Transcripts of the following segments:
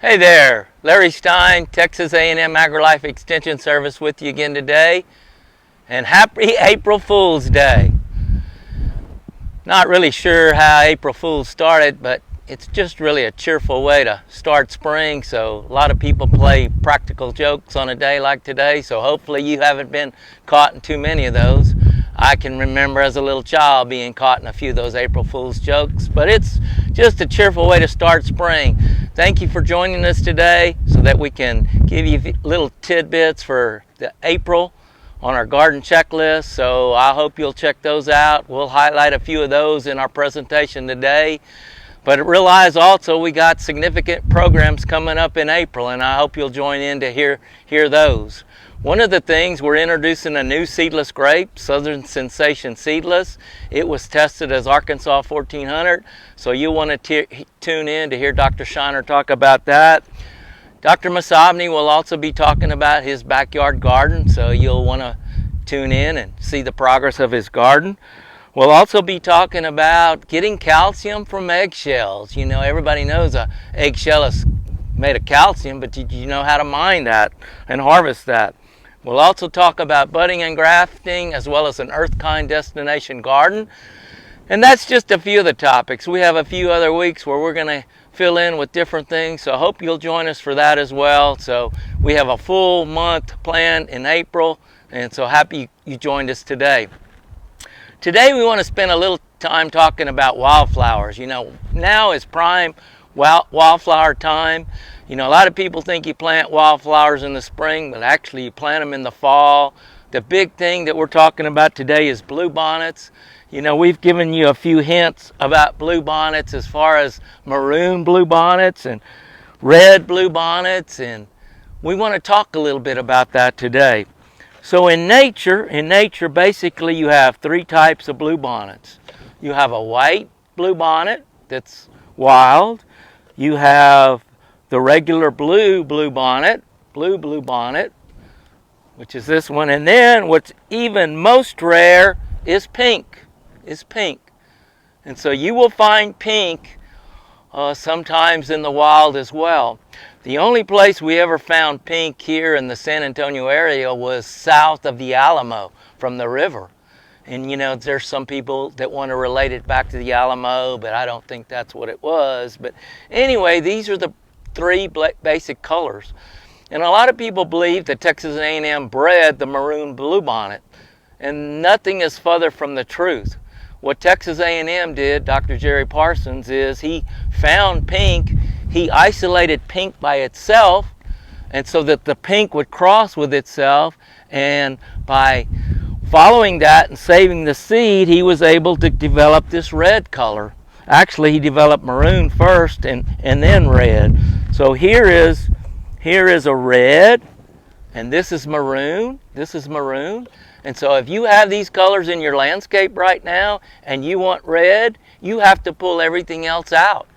Hey there, Larry Stein, Texas A&M AgriLife Extension Service with you again today. And happy April Fool's Day. Not really sure how April Fool's started, but it's just really a cheerful way to start spring. So a lot of people play practical jokes on a day like today, so hopefully you haven't been caught in too many of those. I can remember as a little child being caught in a few of those April Fool's jokes, but it's just a cheerful way to start spring. Thank you for joining us today so that we can give you little tidbits for the April on our garden checklist. So I hope you'll check those out. We'll highlight a few of those in our presentation today. But realize also we got significant programs coming up in April, and I hope you'll join in to hear those. One of the things, we're introducing a new seedless grape, Southern Sensation Seedless. It was tested as Arkansas 1400, so you'll want to tune in to hear Dr. Shiner talk about that. Dr. Masabni will also be talking about his backyard garden, so you'll want to tune in and see the progress of his garden. We'll also be talking about getting calcium from eggshells. You know, everybody knows an eggshell is made of calcium, but did you know how to mine that and harvest that? We'll also talk about budding and grafting, as well as an earth-kind destination garden. And that's just a few of the topics. We have a few other weeks where we're going to fill in with different things, so I hope you'll join us for that as well. So we have a full month planned in April, and so happy you joined us today. Today we want to spend a little time talking about wildflowers. You know, now is prime wildflower time. You know, a lot of people think you plant wildflowers in the spring, but actually you plant them in the fall. The big thing that we're talking about today is blue bonnets. You know, we've given you a few hints about blue bonnets as far as maroon blue bonnets and red blue bonnets, and we want to talk a little bit about that today. So in nature basically you have three types of blue bonnets. You have a white blue bonnet that's wild. You have the regular blue bonnet, blue bonnet, which is this one. And then what's even most rare is pink, And so you will find pink sometimes in the wild as well. The only place we ever found pink here in the San Antonio area was south of the Alamo from the river. And you know, there's some people that want to relate it back to the Alamo, but I don't think that's what it was. But anyway, these are the three basic colors. And a lot of people believe that Texas A&M bred the maroon blue bonnet, and nothing is further from the truth. What Texas A&M did, Dr. Jerry Parsons, is he found pink. He isolated pink by itself, and so that the pink would cross with itself, and by following that and saving the seed, he was able to develop this red color. Actually, he developed maroon first and then red. So here is a red, and this is maroon. And so if you have these colors in your landscape right now and you want red, you have to pull everything else out.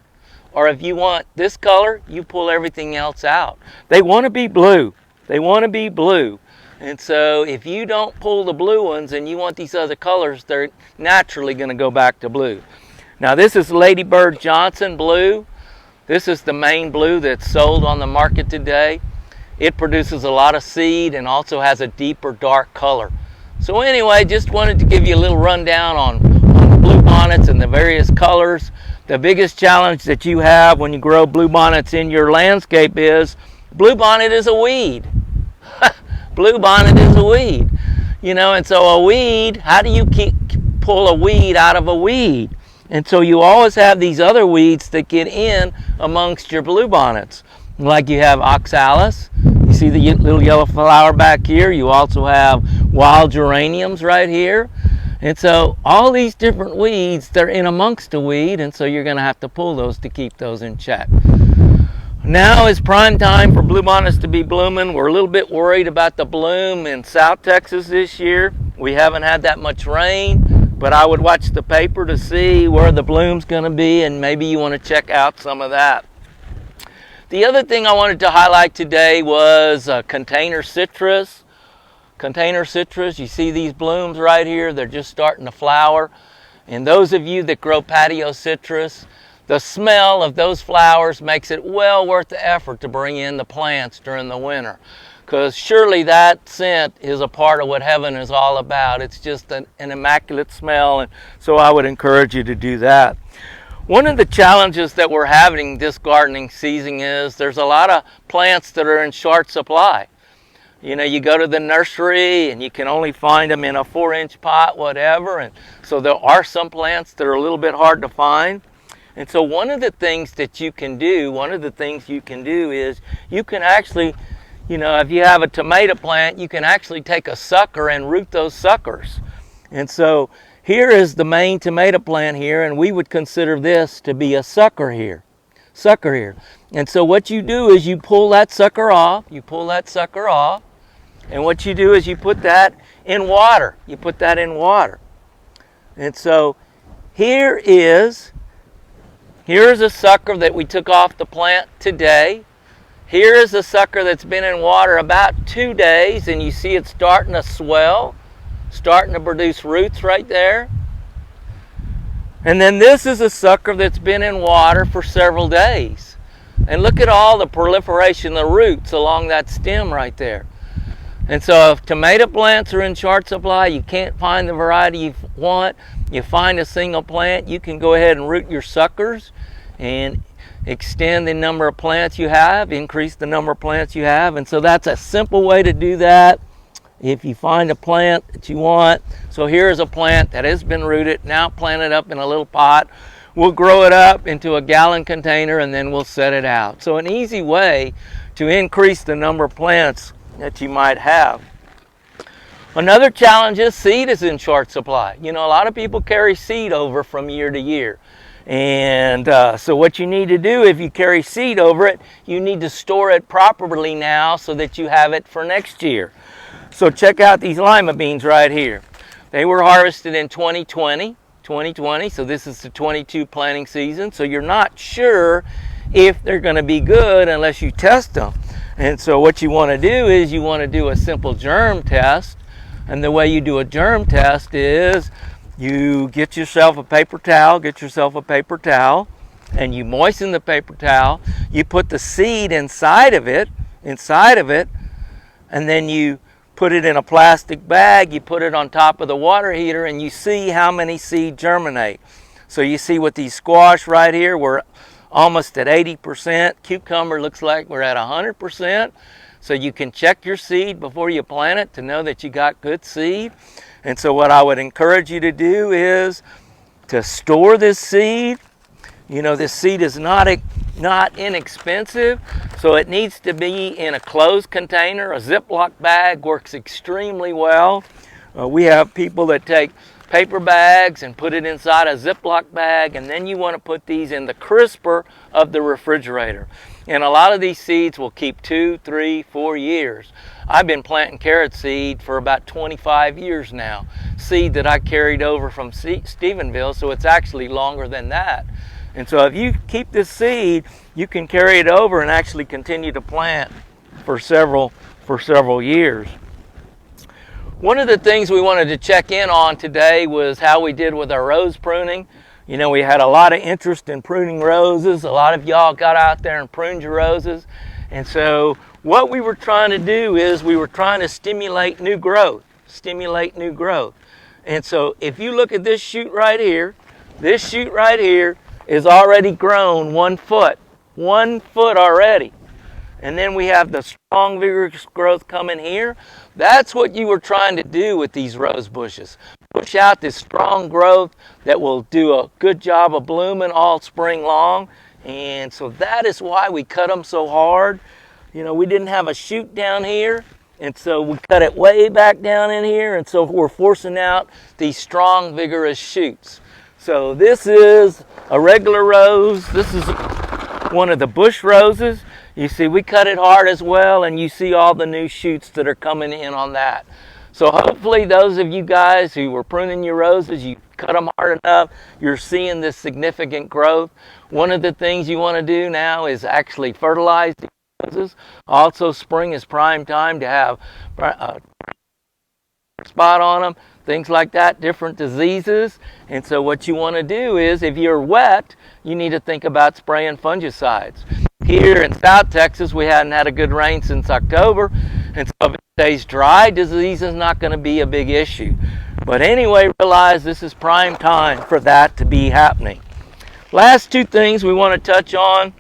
Or if you want this color, you pull everything else out. They want to be blue. And so if you don't pull the blue ones and you want these other colors, they're naturally going to go back to blue. Now this is Ladybird Johnson blue. This is the main blue that's sold on the market today. It produces a lot of seed and also has a deeper dark color. So anyway, just wanted to give you a little rundown on the blue bonnets and the various colors. The biggest challenge that you have when you grow blue bonnets in your landscape is blue bonnet is a weed. Blue bonnet is a weed. You know, and so a weed, how do you pull a weed out of a weed? And so you always have these other weeds that get in amongst your blue bonnets. Like you have oxalis. You see the little yellow flower back here. You also have wild geraniums right here. And so all these different weeds, they're in amongst a weed, and so you're going to have to pull those to keep those in check. Now is prime time for blue bonnets to be blooming. We're a little bit worried about the bloom in South Texas this year. We haven't had that much rain, but I would watch the paper to see where the bloom's going to be, and maybe you want to check out some of that. The other thing I wanted to highlight today was container citrus. You see these blooms right here, they're just starting to flower. And those of you that grow patio citrus, the smell of those flowers makes it well worth the effort to bring in the plants during the winter. Because surely that scent is a part of what heaven is all about. It's just an immaculate smell, and so I would encourage you to do that. One of the challenges that we're having this gardening season is there's a lot of plants that are in short supply. You know, you go to the nursery and you can only find them in a 4-inch pot, whatever, and so there are some plants that are a little bit hard to find. And so one of the things you can do is you can actually, you know, if you have a tomato plant, you can actually take a sucker and root those suckers. And so here is the main tomato plant here, and we would consider this to be a sucker here. And so what you do is you pull that sucker off, and what you do is you put that in water. And so here is a sucker that we took off the plant today. Here is a sucker that's been in water about 2 days, and you see it's starting to swell, starting to produce roots right there. And then this is a sucker that's been in water for several days. And look at all the proliferation of the roots along that stem right there. And so if tomato plants are in short supply, you can't find the variety you want, you find a single plant, you can go ahead and root your suckers and extend the number of plants you have, increase the number of plants you have. And so that's a simple way to do that if you find a plant that you want. So here's a plant that has been rooted, now planted up in a little pot. We'll grow it up into a gallon container and then we'll set it out. So an easy way to increase the number of plants that you might have. Another challenge is seed is in short supply. You know, a lot of people carry seed over from year to year. And so what you need to do if you carry seed over it, you need to store it properly now so that you have it for next year. So check out these lima beans right here. They were harvested in 2020, so this is the 22 planting season. So you're not sure if they're going to be good unless you test them. And so what you want to do is you want to do a simple germ test. And the way you do a germ test is you get yourself a paper towel, and you moisten the paper towel. You put the seed inside of it, and then you put it in a plastic bag, you put it on top of the water heater, and you see how many seed germinate. So you see with these squash right here, we're almost at 80%. Cucumber looks like we're at 100%. So you can check your seed before you plant it to know that you got good seed. And so what I would encourage you to do is to store this seed. You know, this seed is not inexpensive, so it needs to be in a closed container. A Ziploc bag works extremely well. We have people that take paper bags and put it inside a Ziploc bag, and then you want to put these in the crisper of the refrigerator. And a lot of these seeds will keep 2, 3, 4 years. I've been planting carrot seed for about 25 years now. Seed that I carried over from Stephenville, so it's actually longer than that. And so if you keep this seed, you can carry it over and actually continue to plant for several years. One of the things we wanted to check in on today was how we did with our rose pruning. You know, we had a lot of interest in pruning roses. A lot of y'all got out there and pruned your roses. And so what we were trying to do is we were trying to stimulate new growth. And so if you look at this shoot right here is already grown 1 foot. 1 foot already. And then we have the strong, vigorous growth coming here. That's what you were trying to do with these rose bushes. Push out this strong growth that will do a good job of blooming all spring long. And so that is why we cut them so hard. You know, we didn't have a shoot down here, and so we cut it way back down in here, and so we're forcing out these strong, vigorous shoots. So this is a regular rose. This is one of the bush roses. You see, we cut it hard as well, and you see all the new shoots that are coming in on that. So hopefully those of you guys who were pruning your roses, you cut them hard enough, you're seeing this significant growth. One of the things you want to do now is actually fertilize the roses. Also, spring is prime time to have a spot on them. things like that, different diseases. And so what you want to do is, if you're wet, you need to think about spraying fungicides. Here in South Texas, we hadn't had a good rain since October, and so if it stays dry, disease is not going to be a big issue. But anyway, realize this is prime time for that to be happening. Last two things we want to touch on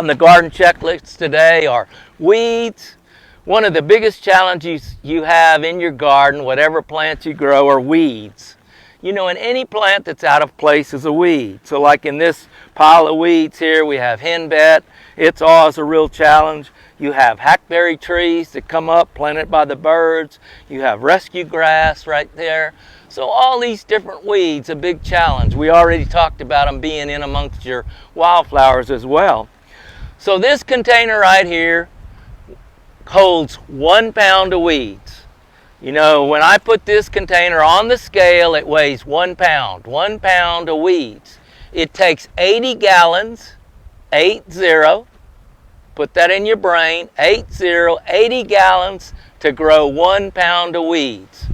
the garden checklist today are weeds. One of the biggest challenges you have in your garden, whatever plants you grow, are weeds. You know, in any plant that's out of place is a weed. So like in this pile of weeds here, we have henbit. It's always a real challenge. You have hackberry trees that come up, planted by the birds. You have rescue grass right there. So all these different weeds, a big challenge. We already talked about them being in amongst your wildflowers as well. So this container right here holds 1 pound of weeds. You know, when I put this container on the scale, it weighs 1 pound. 1 pound of weeds. It takes 80 gallons, 80, put that in your brain, 80 gallons to grow 1 pound of weeds.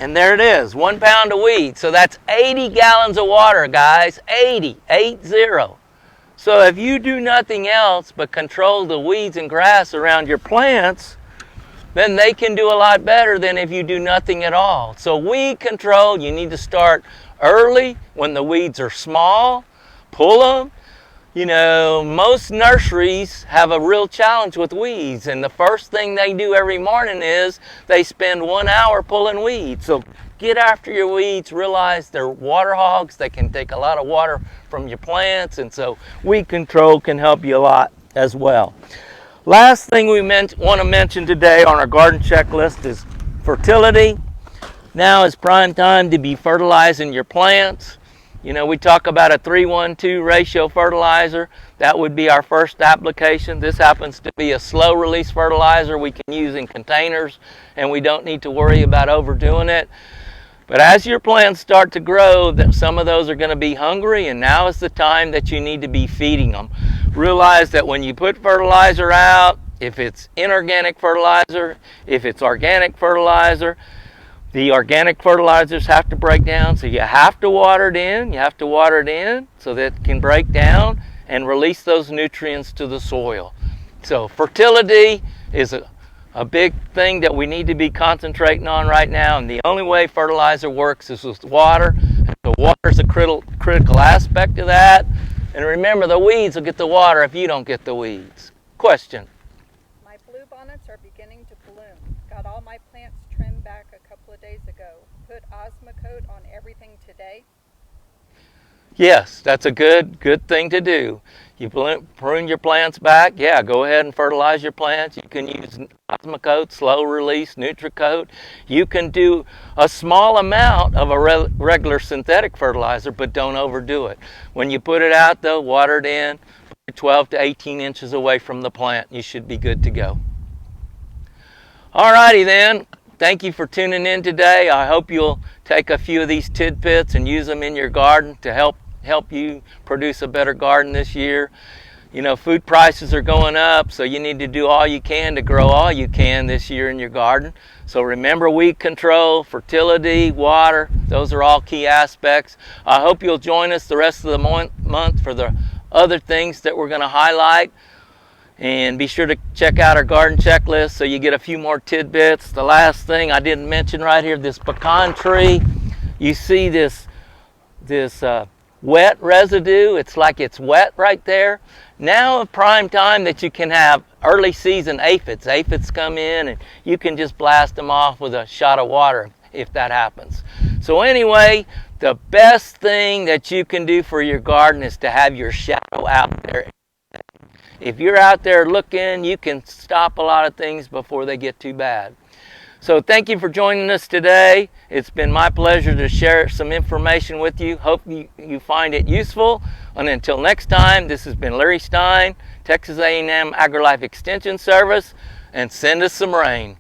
And there it is, 1 pound of weeds. So that's 80 gallons of water, guys, 80. So if you do nothing else but control the weeds and grass around your plants, then they can do a lot better than if you do nothing at all. So weed control, you need to start early when the weeds are small, pull them. You know, most nurseries have a real challenge with weeds, and the first thing they do every morning is they spend 1 hour pulling weeds. So get after your weeds, realize they're water hogs, they can take a lot of water from your plants, and so weed control can help you a lot as well. Last thing we want to mention today on our garden checklist is fertility. Now is prime time to be fertilizing your plants. You know, we talk about a 3-1-2 ratio fertilizer. That would be our first application. This happens to be a slow release fertilizer we can use in containers, and we don't need to worry about overdoing it. But as your plants start to grow, some of those are going to be hungry, and now is the time that you need to be feeding them. Realize that when you put fertilizer out, if it's inorganic fertilizer, if it's organic fertilizer, the organic fertilizers have to break down, so you have to water it in. You have to water it in so that it can break down and release those nutrients to the soil. So fertility is a big thing that we need to be concentrating on right now, and the only way fertilizer works is with water. So water is a critical aspect of that. And remember, the weeds will get the water if you don't get the weeds. Question? My blue bonnets are beginning to bloom. Got all my plants trimmed back a couple of days ago. Put Osmocote on everything today? Yes, that's a good thing to do. You prune your plants back, yeah, go ahead and fertilize your plants. You can use Osmocote, slow release, NutriCoat. You can do a small amount of a regular synthetic fertilizer, but don't overdo it. When you put it out though, water it in, 12 to 18 inches away from the plant. You should be good to go. Alrighty then, thank you for tuning in today. I hope you'll take a few of these tidbits and use them in your garden to help you produce a better garden this year. You know, food prices are going up, so you need to do all you can to grow all you can this year in your garden. So remember weed control, fertility, water, those are all key aspects. I hope you'll join us the rest of the month for the other things that we're going to highlight. And be sure to check out our garden checklist so you get a few more tidbits. The last thing I didn't mention right here, this pecan tree. You see this wet residue. It's like it's wet right there. Now a prime time that you can have early season aphids. Aphids come in and you can just blast them off with a shot of water if that happens. So anyway, the best thing that you can do for your garden is to have your shadow out there. If you're out there looking, you can stop a lot of things before they get too bad. So thank you for joining us today. It's been my pleasure to share some information with you. Hope you find it useful. And until next time, this has been Larry Stein, Texas A&M AgriLife Extension Service, and send us some rain.